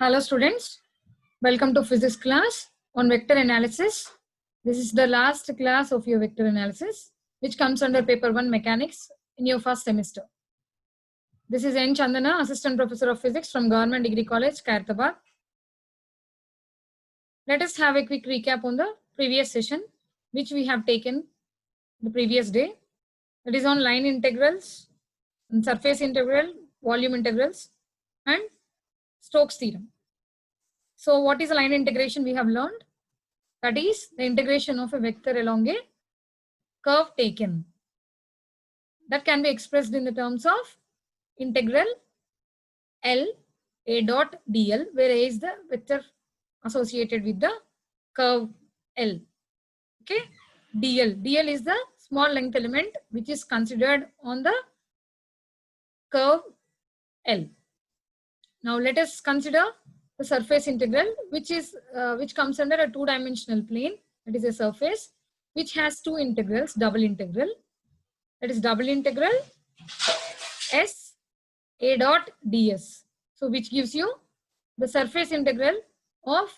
Hello students, welcome to physics class on vector analysis. This is the last class of your vector analysis which comes under paper 1 mechanics in your first semester. This is N. Chandana, assistant professor of physics from Government Degree College, Khairatabad. Let us have a quick recap on the previous session which we have taken the previous day. That is on line integrals, surface integral, volume integrals and Stokes theorem. So what is a line integration we have learned? That is the integration of a vector along a curve taken. That can be expressed in the terms of integral L A dot dl, where A is the vector associated with the curve L. Okay, dl is the small length element which is considered on the curve L. Now let us consider the surface integral, which comes under a two-dimensional plane. That is a surface which has two integrals, double integral. That is double integral S A dot ds. So which gives you the surface integral of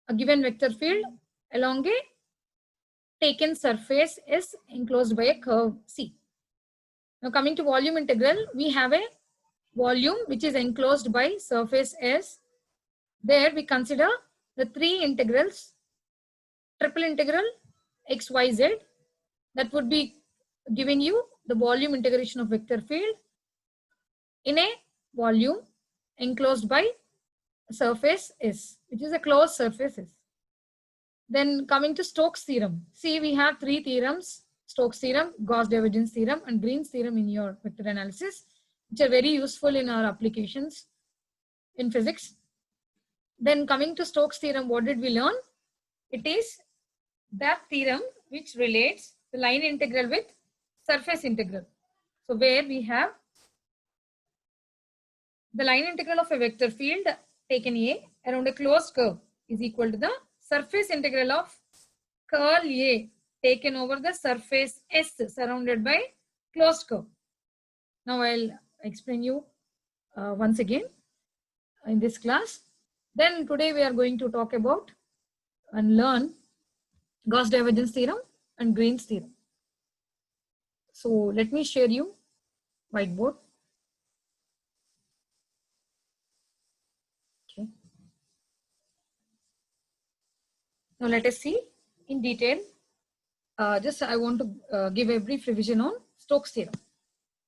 a given vector field along a taken surface S enclosed by a curve C. Now coming to volume integral, we have a volume which is enclosed by surface S. There we consider the three integrals, triple integral x, y, z, that would be giving you the volume integration of vector field in a volume enclosed by surface S, which is a closed surface S. Then coming to Stokes theorem. See, we have three theorems: Stokes theorem, Gauss divergence theorem and Green's theorem in your vector analysis, which are very useful in our applications in physics. Then coming to Stokes theorem, what did we learn? It is that theorem which relates the line integral with surface integral. So where we have the line integral of a vector field taken A around a closed curve is equal to the surface integral of curl A taken over the surface S surrounded by closed curve. Now I'll explain you once again in this class. Then today we are going to talk about and learn Gauss divergence theorem and Green's theorem. So let me share you whiteboard. Okay. Now let us see in detail. Just I want to give a brief revision on Stokes theorem.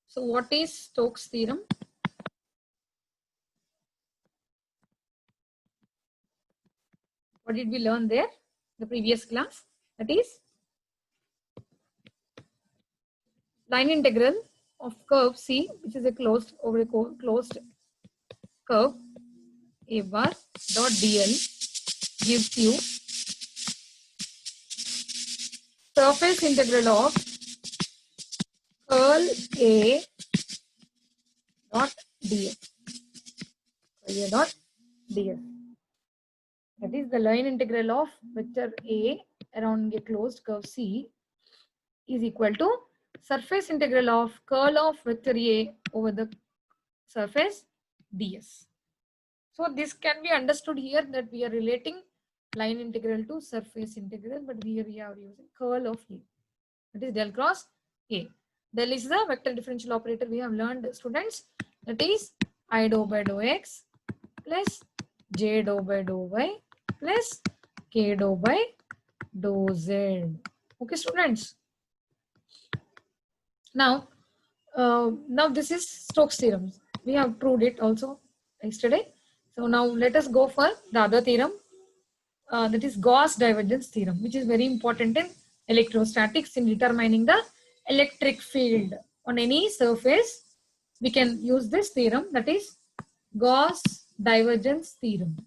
So what is Stokes theorem? What did we learn there? The previous class. That is line integral of curve C, which is a closed over a closed curve A bar dot dl, gives you surface integral of curl A dot ds. A dot ds. That is the line integral of vector A around a closed curve C is equal to surface integral of curl of vector A over the surface ds. So this can be understood here that we are relating line integral to surface integral, but here we are using curl of A. That is del cross A. Del is the vector differential operator we have learned, students. That is I dou by dou x plus j dou by dou y plus k dou by dou z. Okay, students. Now this is Stokes theorem. We have proved it also yesterday. So now let us go for the other theorem. That is Gauss divergence theorem, which is very important in electrostatics in determining the electric field on any surface. We can use this theorem, that is Gauss divergence theorem.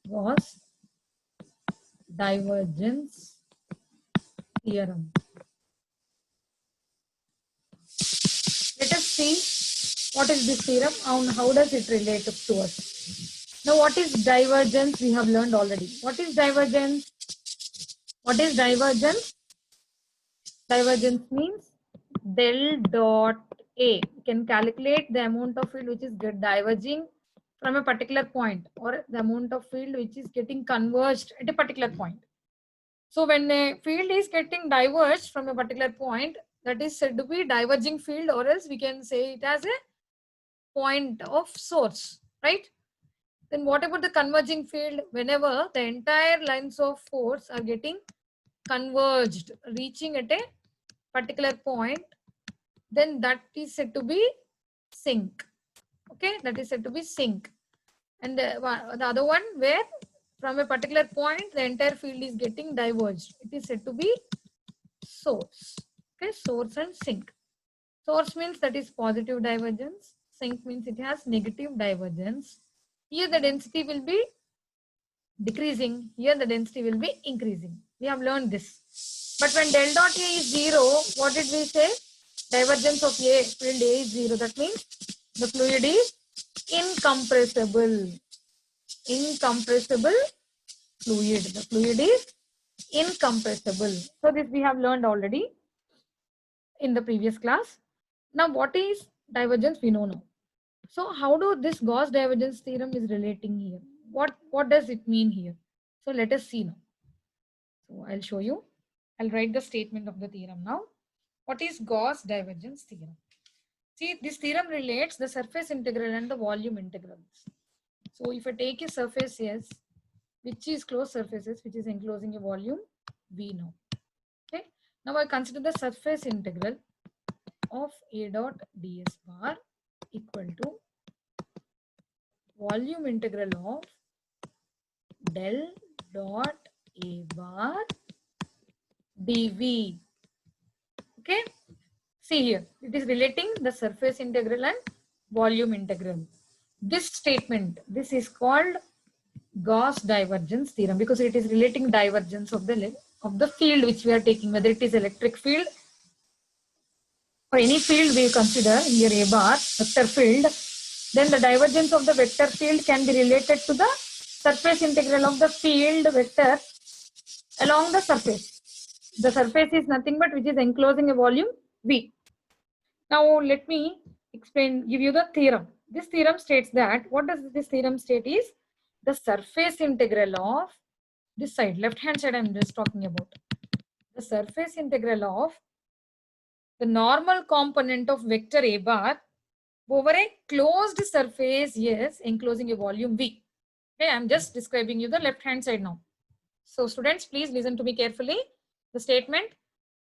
Gauss divergence theorem. Let us see what is this theorem and how does it relate to us. Now what is divergence? We have learned already. What is divergence? What is divergence? Divergence means del dot A. You can calculate the amount of field which is diverging from a particular point, or the amount of field which is getting converged at a particular point. So when a field is getting diverged from a particular point, that is said to be diverging field, or else we can say it as a point of source, right? Then what about the converging field? Whenever the entire lines of force are getting converged, reaching at a particular point, then that is said to be sink. Okay, that is said to be sink. And the other one, where from a particular point the entire field is getting diverged, it is said to be source. Okay, source and sink. Source means that is positive divergence. Sink means it has negative divergence. Here the density will be decreasing. Here the density will be increasing. We have learned this. But when del dot A is 0, what did we say? Divergence of A, field A is 0. That means the fluid is incompressible. Incompressible fluid. The fluid is incompressible. So this we have learned already in the previous class. Now what is divergence? We know now. So how do this Gauss divergence theorem is relating here? What does it mean here? So let us see now. So I'll show you. I'll write the statement of the theorem now. What is Gauss divergence theorem? See, this theorem relates the surface integral and the volume integrals. So if I take a surface S, which is closed surfaces, which is enclosing a volume V now. Okay. Now I consider the surface integral of A dot ds bar equal to volume integral of del dot A bar dV. Okay. See here, it is relating the surface integral and volume integral. This statement, this is called Gauss divergence theorem because it is relating divergence of the field which we are taking, whether it is electric field or any field we consider here A bar, vector field, then the divergence of the vector field can be related to the surface integral of the field vector along the surface. The surface is nothing but which is enclosing a volume V. Now let me explain, give you the theorem. This theorem states that, what does this theorem state is, the surface integral of this side, left hand side I am just talking about. The surface integral of the normal component of vector A bar over a closed surface S enclosing a volume V. Okay, I am just describing you the left hand side now. So students, please listen to me carefully. The statement,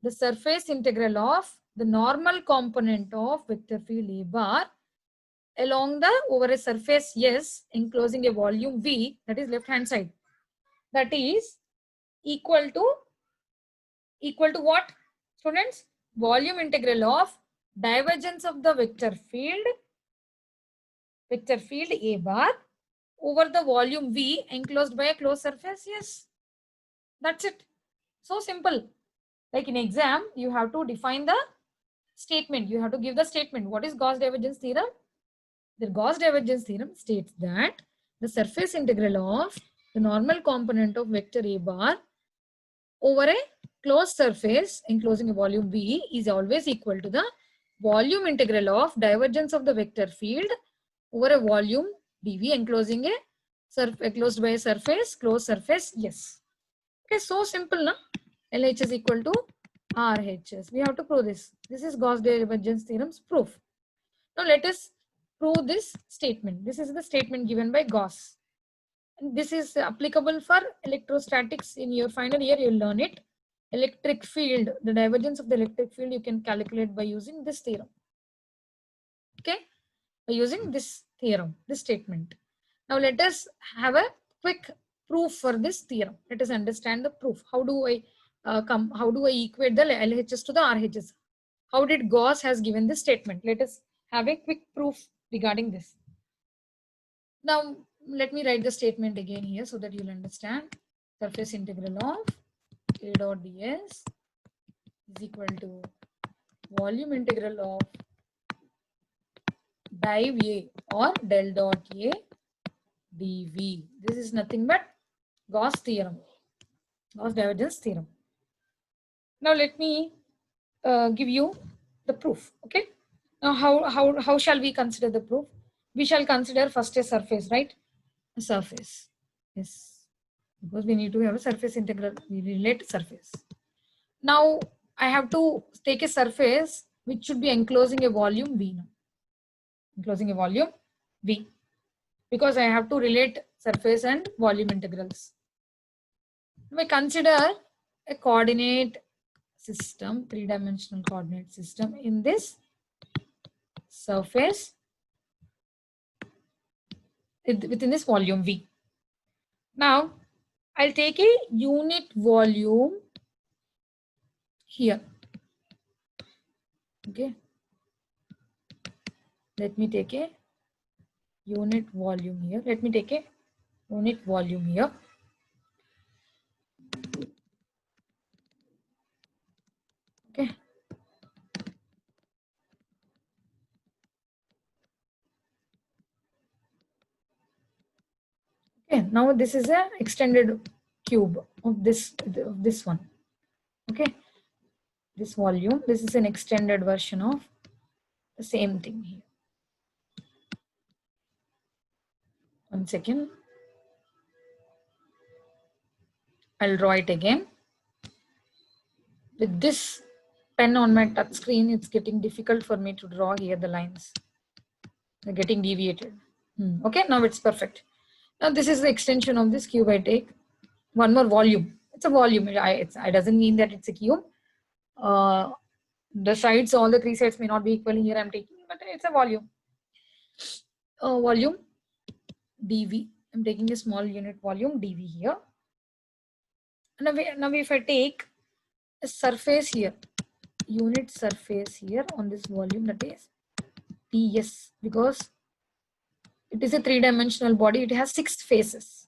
the surface integral of the normal component of vector field A bar along the over a surface S enclosing a volume V, that is left hand side, that is equal to what, students? Volume integral of divergence of the vector field A bar over the volume V enclosed by a closed surface. Yes, that's it. So simple. Like in exam, you have to define the statement. You have to give the statement. What is Gauss divergence theorem? The Gauss divergence theorem states that the surface integral of the normal component of vector A bar over a closed surface enclosing a volume V is always equal to the volume integral of divergence of the vector field over a volume dV enclosing a closed by a surface, closed surface. Yes. Okay, so simple, na? LH is equal to RHS. We have to prove this. This is Gauss divergence theorem's proof. Now let us prove this statement. This is the statement given by Gauss. And this is applicable for electrostatics. In your final year, you'll learn it. Electric field, the divergence of the electric field you can calculate by using this theorem. Okay, by using this theorem, this statement. Now let us have a quick proof for this theorem. Let us understand the proof. How do I equate the LHS to the RHS? How did Gauss has given this statement? Let us have a quick proof regarding this. Now let me write the statement again here so that you'll understand. Surface integral of A dot ds is equal to volume integral of div A or del dot A dV. This is nothing but Gauss theorem, Gauss divergence theorem. Now let me give you the proof. Okay. Now how shall we consider the proof? We shall consider first a surface, right? A surface. Yes. Because we need to have a surface integral. We relate surface. Now I have to take a surface which should be enclosing a volume V now. Enclosing a volume V. Because I have to relate surface and volume integrals. We consider a coordinate system, three-dimensional coordinate system in this surface within this volume V. Now I'll take a unit volume here. Okay. Let me take a unit volume here. Let me take a unit volume here. Okay. Okay. Now this is a extended cube of this one. Okay. This volume. This is an extended version of the same thing here. 1 second. I'll draw it again. With this pen on my touch screen, it's getting difficult for me to draw here the lines. They're getting deviated. Okay, now it's perfect. Now this is the extension of this cube. I take one more volume. It's a volume. It doesn't mean that it's a cube. The sides, all the three sides may not be equal here. I'm taking, but it's a volume. Volume dV. I'm taking a small unit volume dV here. Now if I take a surface here, unit surface here on this volume, that is ds, because it is a three-dimensional body. It has 6 faces,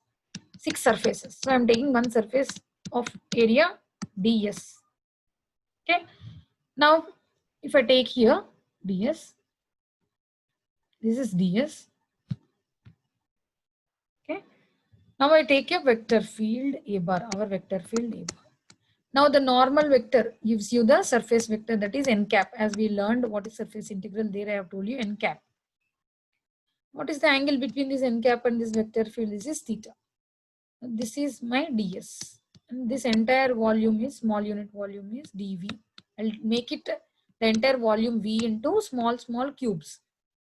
6 surfaces. So I'm taking one surface of area ds. Okay. Now if I take here ds, this is ds. Okay. Now I take a vector field a bar, our vector field a bar. Now the normal vector gives you the surface vector, that is n cap. As we learned what is surface integral, there I have told you n cap. What is the angle between this n cap and this vector field? This is theta. This is my ds. And this entire volume is, small unit volume is dv. I'll make it the entire volume v into small cubes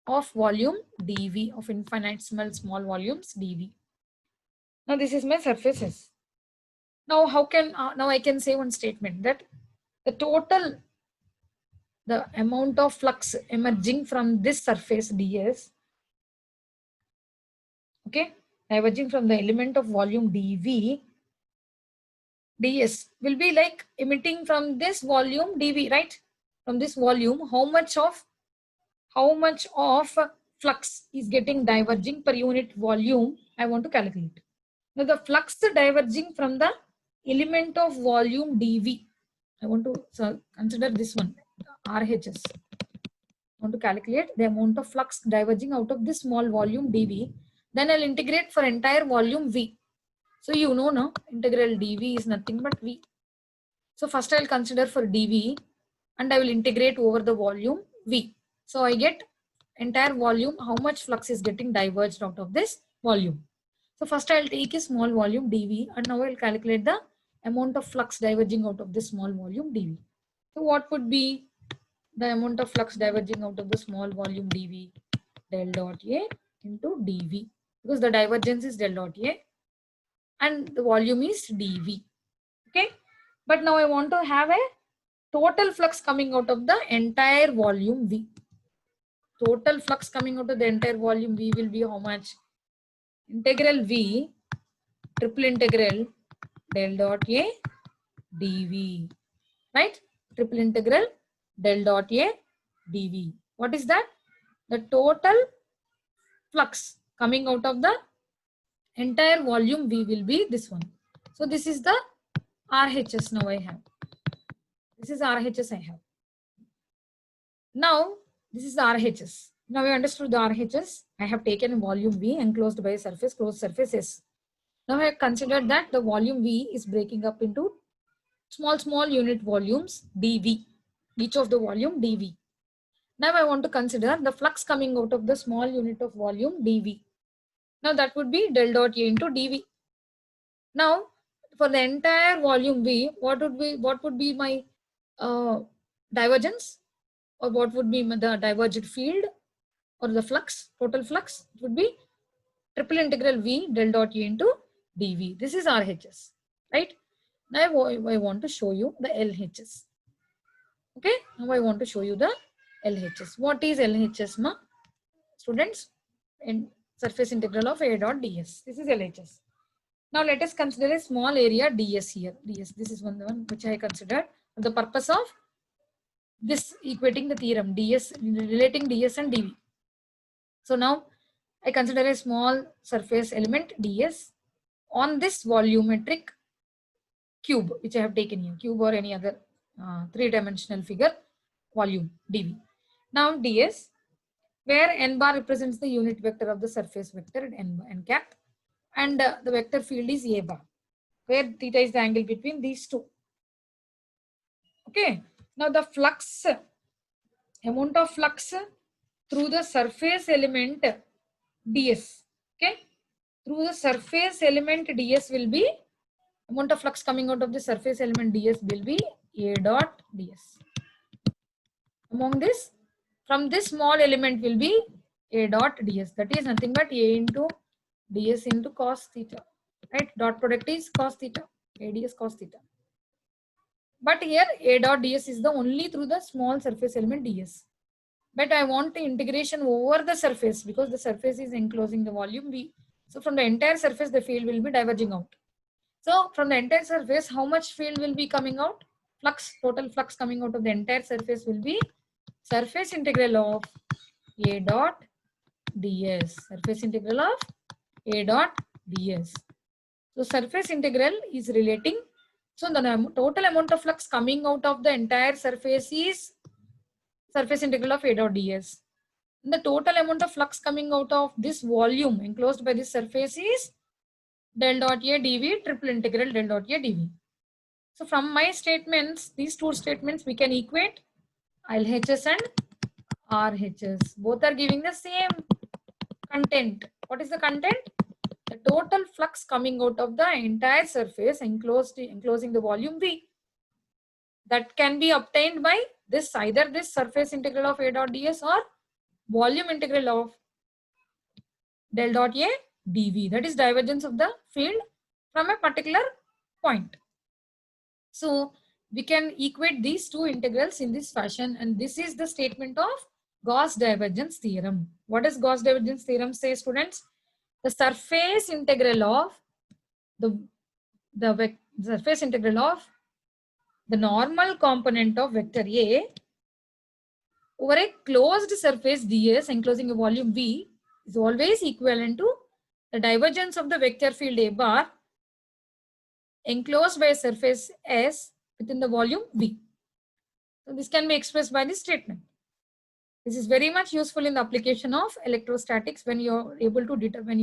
of volume dv, of infinitesimal small volumes dv. Now this is my surfaces. Now how can now I can say one statement that the amount of flux emerging from this surface ds, okay, diverging from the element of volume dv, ds will be like emitting from this volume dv, right? From this volume, how much of flux is getting diverging per unit volume, I want to calculate. Now the flux diverging from the element of volume dv, I want to consider this one, RHS. I want to calculate the amount of flux diverging out of this small volume dv. Then I'll integrate for entire volume v. So you know now, integral dv is nothing but v. So first I'll consider for dv and I will integrate over the volume v. So I get entire volume, how much flux is getting diverged out of this volume. So first I'll take a small volume dv and now I'll calculate the amount of flux diverging out of this small volume dv. So what would be the amount of flux diverging out of the small volume dv? Del dot A into dv, because the divergence is del dot A and the volume is dv. Okay, but now I want to have a total flux coming out of the entire volume v. Total flux coming out of the entire volume v will be how much? Integral v, triple integral del dot A dv, right? Triple integral del dot A dv. What is that? The total flux coming out of the entire volume v will be this one. So this is the RHS now I have. This is RHS I have. Now this is the RHS. Now we understood the RHS. I have taken a volume V enclosed by a surface, closed surface S. Now I have considered that the volume V is breaking up into small unit volumes dV, each of the volume dV. Now I want to consider the flux coming out of the small unit of volume dV. Now that would be del dot A into dV. Now for the entire volume V, what would be my divergence, or what would be the diverged field or the flux, total flux? It would be triple integral V del dot A into dV. This is RHS, right? Now I want to show you the LHS. Okay, now I want to show you the LHS. What is LHS, ma? Students, in surface integral of A dot ds. This is LHS. Now let us consider a small area ds here. Ds, this is one which I considered for the purpose of this equating the theorem, ds, relating ds and dv. So now I consider a small surface element ds on this volumetric cube, which I have taken here, cube or any other three-dimensional figure, volume dv. Now ds, where n bar represents the unit vector of the surface vector n cap, and the vector field is a bar, where theta is the angle between these two. Okay, now the flux, amount of flux through the surface element ds, okay, through the surface element ds will be, amount of flux coming out of the surface element ds will be A dot ds. Among this, from this small element will be A dot ds, that is nothing but A into ds into cos theta, right? Dot product is cos theta, A ds cos theta. But here A dot ds is the only through the small surface element ds. But I want the integration over the surface because the surface is enclosing the volume V. So from the entire surface, the field will be diverging out. So from the entire surface, how much field will be coming out? Flux, total flux coming out of the entire surface will be surface integral of A dot ds. Surface integral of A dot ds. So surface integral is relating. So the total amount of flux coming out of the entire surface is surface integral of A dot ds. And the total amount of flux coming out of this volume enclosed by this surface is del dot A dV, triple integral del dot A dV. So from my statements, these two statements, we can equate LHS and RHS. Both are giving the same content. What is the content? The total flux coming out of the entire surface enclosing the volume V. That can be obtained by this, either this surface integral of A dot ds or volume integral of del dot A dV. That is divergence of the field from a particular point. So we can equate these two integrals in this fashion, and this is the statement of Gauss divergence theorem. What does Gauss divergence theorem say, students? The surface integral of the surface integral of the normal component of vector A over a closed surface ds enclosing a volume V is always equivalent to the divergence of the vector field A bar enclosed by a surface S within the volume V. So this can be expressed by this statement. This is very much useful in the application of electrostatics when you are able to determine,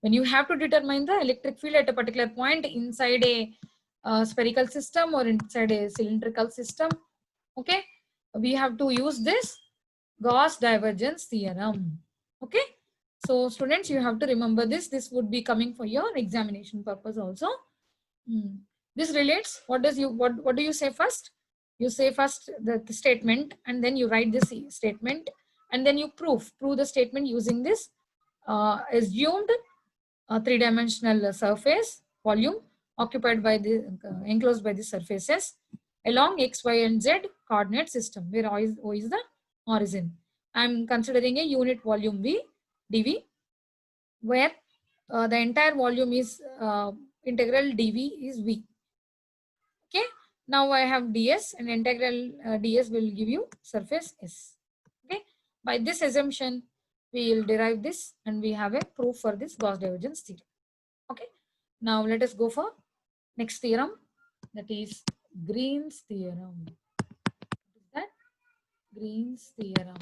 when you have to determine the electric field at a particular point inside a spherical system or inside a cylindrical system. Okay, we have to use this Gauss divergence theorem. Okay, so students, you have to remember this. This would be coming for your examination purpose also. This relates. What do you say first? You say first the statement, and then you write this statement, and then you prove the statement using this assumed three-dimensional surface volume occupied by the enclosed by the surfaces along x, y, and z coordinate system, where O is the origin. I am considering a unit volume V dV, where the entire volume is integral dV is V. Okay. Now I have ds, and integral ds will give you surface S. Okay. By this assumption, we will derive this, and we have a proof for this Gauss divergence theorem. Okay. Now let us go for next theorem, that is Green's theorem. What is that? Green's theorem.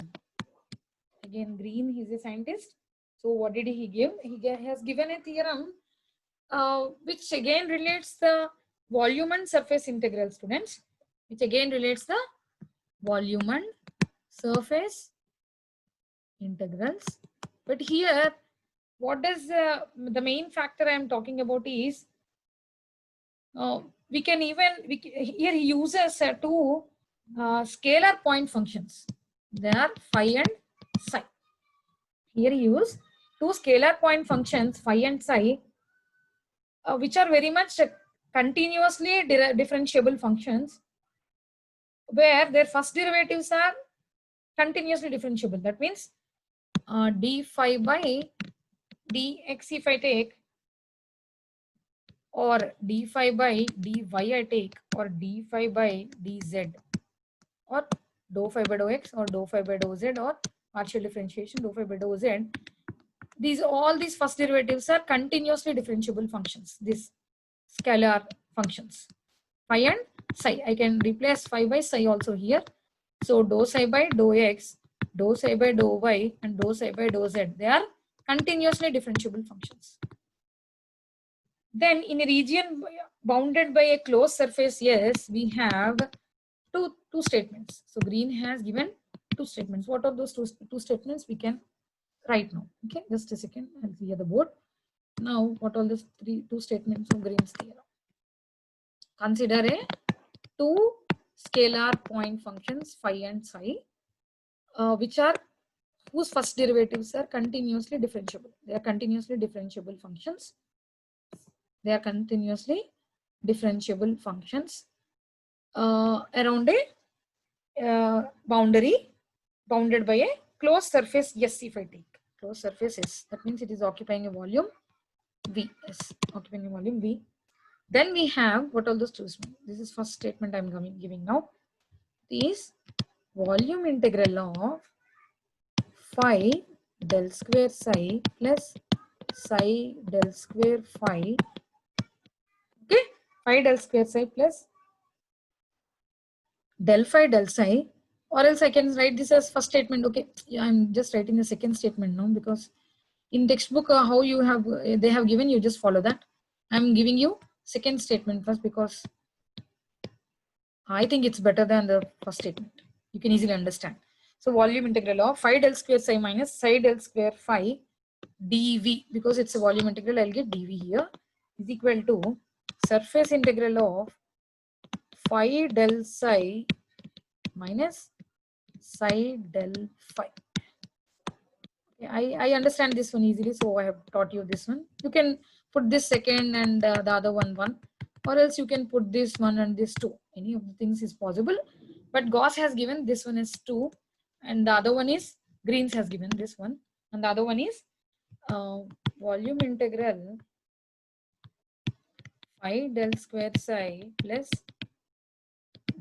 Again, Green, he is a scientist. So what did he give? He has given a theorem which again relates the volume and surface integral, students, which again relates the volume and surface integrals. But here, what is the main factor I am talking about is we can even here he uses two scalar point functions. They are phi and psi. Here he use two scalar point functions phi and psi, which are very much continuously differentiable functions, where their first derivatives are continuously differentiable. That means d phi by dx if I take, or d phi by dy I take, or d phi by dz, or dou phi by dou x, or dou phi by dou z, or partial differentiation dou phi by dou z. All these first derivatives are continuously differentiable functions, these scalar functions phi and psi. I can replace phi by psi also here. So dou psi by dou x, dou psi by dou y, and dou psi by dou z, they are continuously differentiable functions. Then in a region bounded by a closed surface S, we have two statements. So Green has given two statements. What are those two statements? We can write now. Okay, just a second, I'll clear the board. Now, what are those two statements of Green's theorem? Consider two scalar point functions phi and psi, which are whose first derivatives are continuously differentiable. They are continuously differentiable functions. They are continuously differentiable functions around a boundary bounded by a closed surface S. If I take closed surface S, that means it is occupying a volume V. S occupying a volume V. Then we have what all those two. This is first statement I'm giving now. Is volume integral of phi del square psi plus psi del square phi. Okay, phi del square psi plus del phi del psi, or else I can write this as first statement. Okay, yeah, I'm just writing the second statement now, because in textbook how you have they have given, you just follow that. I'm giving you second statement first because I think it's better than the first statement. You can easily understand. So volume integral of phi del square psi minus psi del square phi dv, because it's a volume integral, I'll get dv here, is equal to surface integral of phi del psi minus psi del phi. Okay, I understand this one easily, so I have taught you this one. You can put this second and the other one, or else you can put this one and this 2. Any of the things is possible, but Gauss has given this one is 2, and the other one is Green's has given this one, and the other one is volume integral phi del square psi plus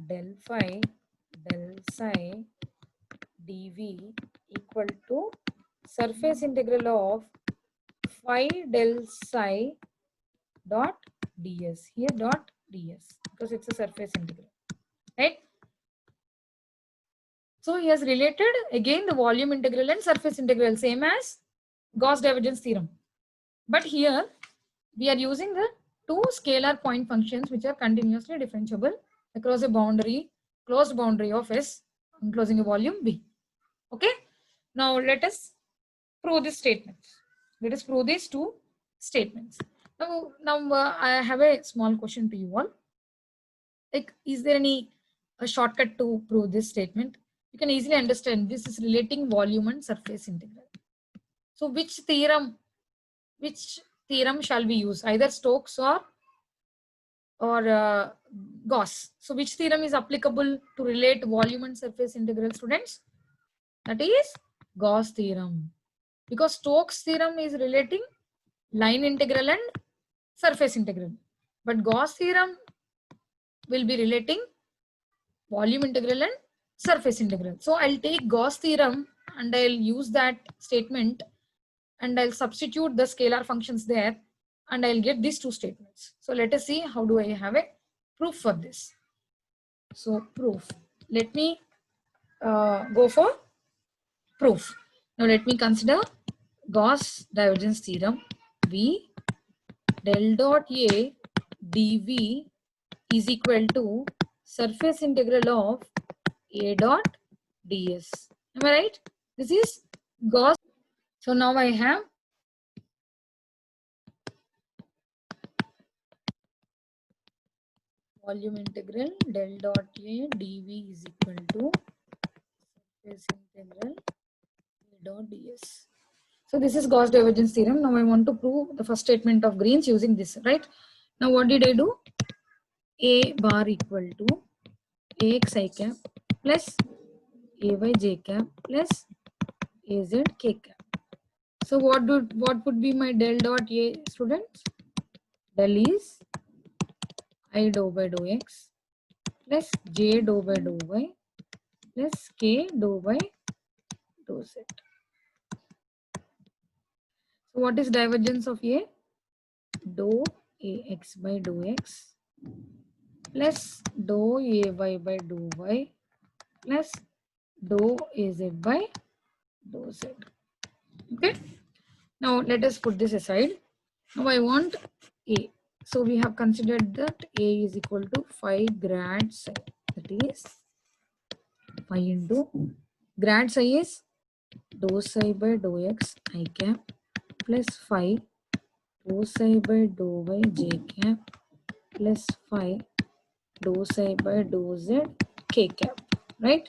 del phi del psi dv equal to surface integral of phi del psi dot ds. Here dot ds, because it's a surface integral, right? So he has related again the volume integral and surface integral, same as Gauss divergence theorem. But here we are using the two scalar point functions which are continuously differentiable across a boundary, closed boundary of S, enclosing a volume V. Okay. Now let us prove this statement. Let us prove these two statements. Now I have a small question to you all. Like, is there any a shortcut to prove this statement? You can easily understand this is relating volume and surface integral. So which theorem shall we use? Either Stokes or Gauss. So which theorem is applicable to relate volume and surface integral, students? That is Gauss theorem. Because Stokes theorem is relating line integral and surface integral. But Gauss theorem will be relating volume integral and surface integral. So I'll take Gauss theorem and I'll use that statement and I'll substitute the scalar functions there and I'll get these two statements. So let us see how do I have a proof for this. So proof. Let me go for proof. Now let me consider Gauss divergence theorem. V del dot A dV is equal to surface integral of A dot ds. Am I right? This is Gauss. So now I have volume integral del dot A dV is equal to surface integral A dot ds. So this is Gauss divergence theorem. Now I want to prove the first statement of Green's using this, right? Now what did I do? A bar equal to Ax I cap plus Ay j cap plus Az k cap. So what would be my del dot A, students? Del is I dou by dou x plus j dou by dou y plus k dou by dou z. So what is divergence of A? Dou Ax by dou x plus dou Ay by dou y plus dou Az by dou z. Okay. Now let us put this aside. Now I want A. So we have considered that A is equal to phi grad psi. That is phi into grad psi is dou psi by dou x I cap plus phi dou psi by dou y j cap plus phi dou psi by dou z k cap. Right?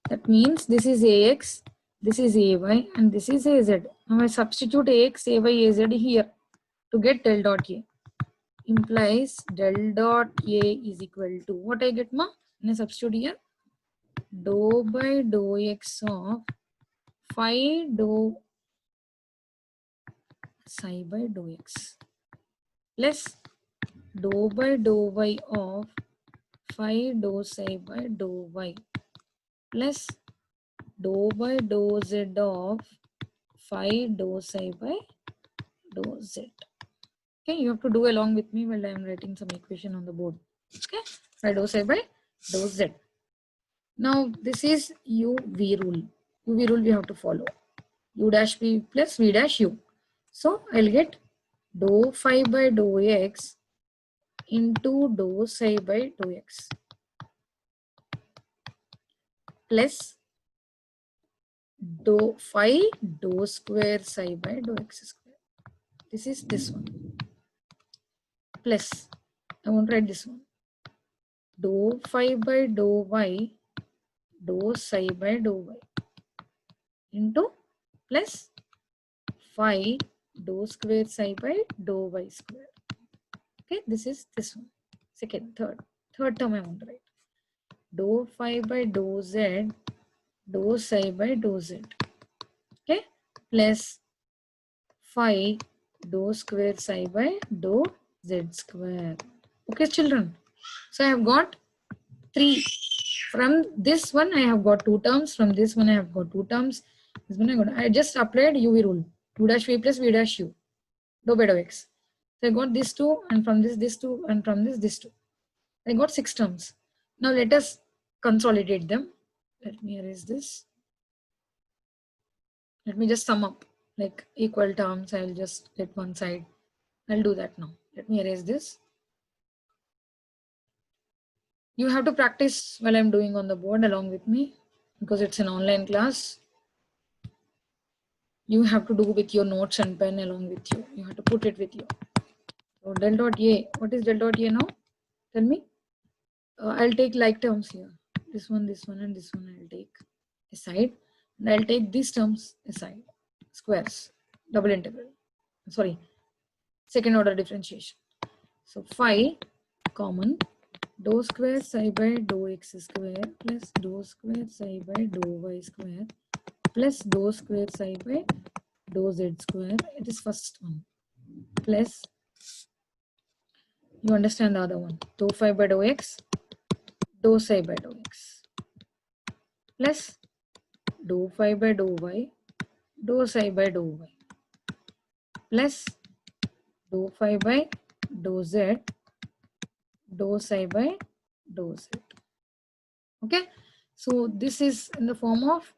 That means this is Ax, this is Ay, and this is Az. Now I substitute Ax, Ay, Az here to get del dot A. Implies del dot A is equal to what I get, ma? And I substitute here dou by dou x of phi dou psi by dou x plus dou by dou y of phi dou psi by dou y plus dou by dou z of phi dou psi by dou z. Okay, you have to do along with me while I am writing some equation on the board. Okay, phi dou psi by dou z. Now this is UV rule. UV rule we have to follow. U dash V plus V dash U. So I'll get dou phi by dou x into dou psi by dou x plus dou phi dou square psi by dou x square. This is this one. Plus, I won't write this one. Dou phi by dou y dou psi by dou y into plus phi dou square psi by dou y square. Okay, this is this one. Second, third term I want to write. Dou phi by dou z dou psi by dou z. Okay, plus phi dou square psi by dou z square. Okay, children. So I have got 3. From this one I have got 2 terms. From this one I have got 2 terms. This one I just applied UV rule. U dash V plus V dash U. Dou by dou x. So I got these 2, and from this 2, and from this 2. I got 6 terms. Now let us consolidate them. Let me erase this. Let me just sum up like equal terms. I will just get one side. I'll do that now. Let me erase this. You have to practice while I'm doing on the board along with me because it's an online class. You have to do with your notes and pen along with you. You have to put it with you. So del dot A. What is del dot A now? Tell me. I'll take like terms here. This one, and this one I'll take aside. And I'll take these terms aside. Squares. Double integral. Sorry. Second order differentiation. So phi common dou square psi by dou x square plus dou square psi by dou y square plus dou square psi by dou z square. It is first one. Plus, you understand the other one. Dou phi by dou x, dou psi by dou x. Plus, dou phi by dou y, dou psi by dou y. Plus, dou phi by dou z, dou psi by dou z. Okay, so this is in the form of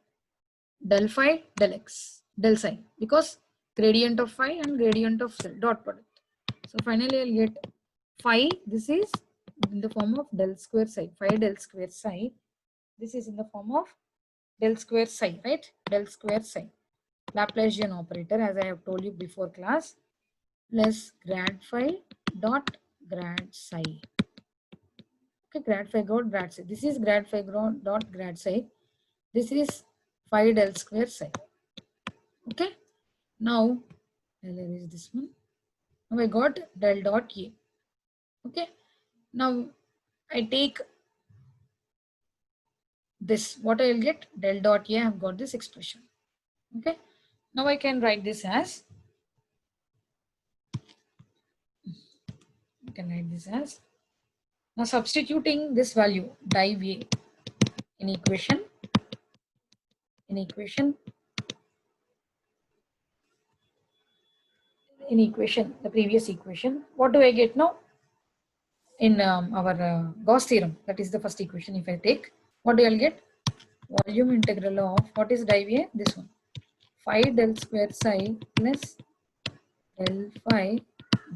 del phi del x del psi because gradient of phi and gradient of z dot product. So finally I'll get phi. This is in the form of del square psi. Phi del square psi. This is in the form of del square psi, right? Del square psi. Laplacian operator, as I have told you before class, plus grad phi dot grad psi. Okay, grad phi dot grad psi. This is grad phi dot grad psi. This is phi del square psi. Okay. Now, where is this one? Now I got del dot A. Okay. Now I take this. What I will get? Del dot A. I have got this expression. Okay. Now I can write this as. I can write this as. Now substituting this value div A in equation. In equation. In equation, the previous equation. What do I get now? In our Gauss theorem, that is the first equation. If I take, what do I get? Volume integral of, what is div A? This one. Phi del square psi plus del phi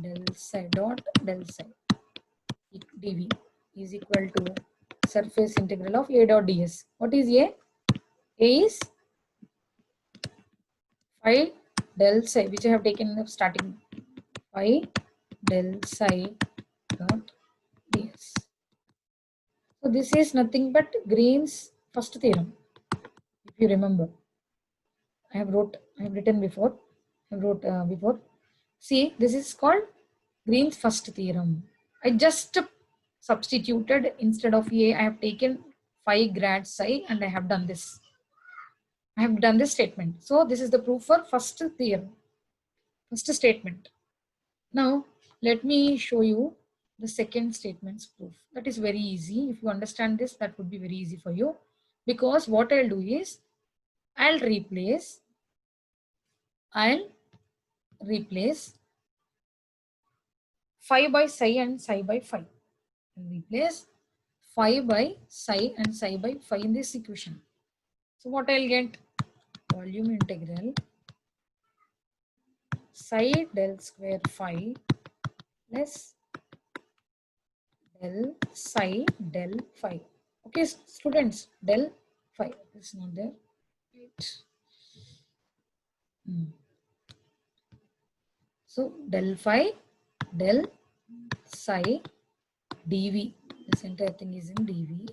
del psi dot del psi dv is equal to surface integral of A dot ds. What is A? A is phi del psi, which I have taken in the starting. Phi del psi dot ds. So this is nothing but Green's first theorem. If you remember, I have written before. Before. See, this is called Green's first theorem. I just substituted instead of A. I have taken phi grad psi and I have done this. I have done this statement. So this is the proof for first theorem, first statement. Now let me show you the second statement's proof. That is very easy. If you understand this, that would be very easy for you, because what I'll do is I'll replace phi by psi and psi by phi. I'll replace phi by psi and psi by phi in this equation. So what I'll get? Volume integral psi del square phi plus del psi del phi. Okay, students, del phi is not there. Right. So del phi del psi dv. This entire thing is in dv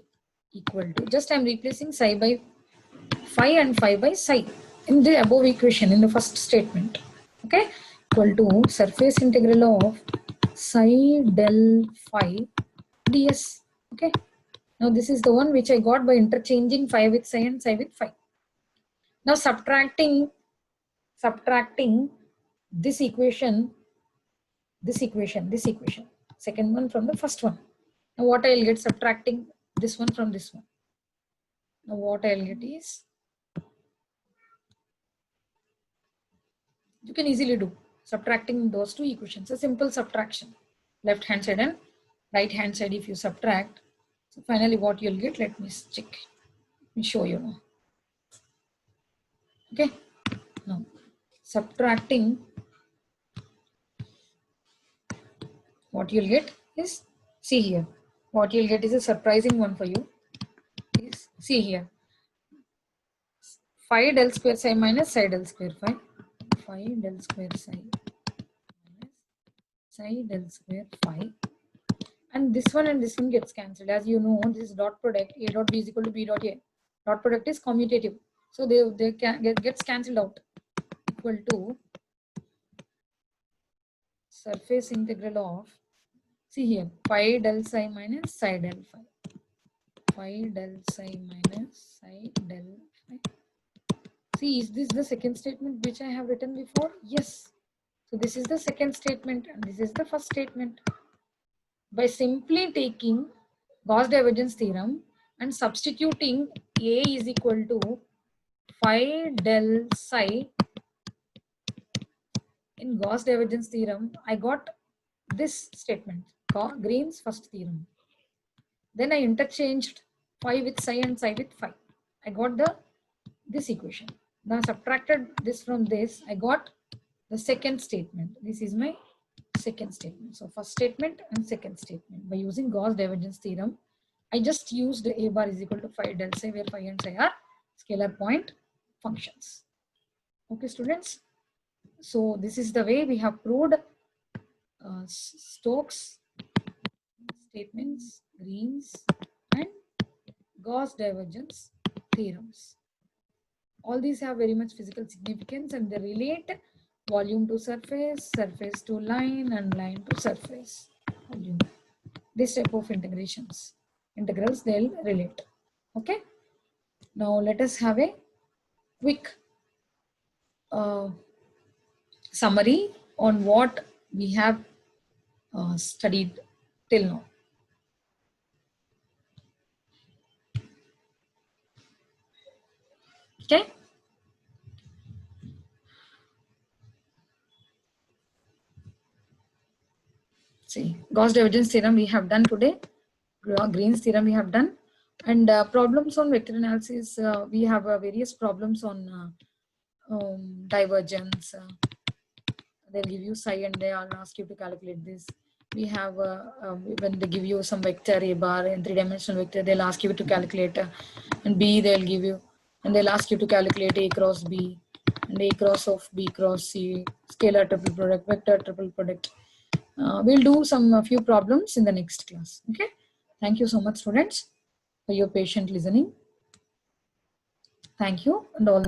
equal to, just I am replacing psi by phi and phi by psi in the above equation in the first statement. Okay, equal to surface integral of psi del phi ds. Okay, now this is the one which I got by interchanging phi with psi and psi with phi. Now subtracting this equation, second one from the first one. Now what I'll get subtracting this one from this one? Now what I'll get is, you can easily do subtracting those two equations, a simple subtraction, left hand side and right hand side. If you subtract, so finally what you'll get, let me check, let me show you now. Okay, now subtracting, what you'll get is, see here, what you'll get is a surprising one for you. Is, see here, phi del square psi minus psi del square phi, phi del square psi minus psi del square phi, and this one and this one gets cancelled. As you know, this is dot product, A dot B is equal to B dot A. Dot product is commutative, so they gets cancelled out, equal to surface integral of, see here, phi del psi minus psi del phi, phi del psi minus psi del phi. See, is this the second statement which I have written before? Yes. So this is the second statement and this is the first statement. By simply taking Gauss divergence theorem and substituting A is equal to phi del psi in Gauss divergence theorem, I got this statement, Green's first theorem. Then I interchanged phi with psi and psi with phi. I got this equation. Now subtracted this from this, I got the second statement. This is my second statement. So first statement and second statement. By using Gauss divergence theorem, I just used A bar is equal to phi del psi, where phi and psi are scalar point functions. Okay, students. So this is the way we have proved Stokes statements, Green's, and Gauss divergence theorems. All these have very much physical significance, and they relate volume to surface, surface to line, and line to surface volume. This type of integrals they'll relate. Okay. Now let us have a quick summary on what we have studied till now. Okay. See, Gauss divergence theorem we have done today. Green's theorem we have done. And problems on vector analysis, we have various problems on divergence. They'll give you psi and they'll ask you to calculate this. We have, when they give you some vector A bar and 3-dimensional vector, they'll ask you to calculate and B they'll give you, and they'll ask you to calculate A cross B and A cross of B cross C, scalar triple product, vector triple product. We'll do some few problems in the next class. Okay. Thank you so much, students, for your patient listening. Thank you and all.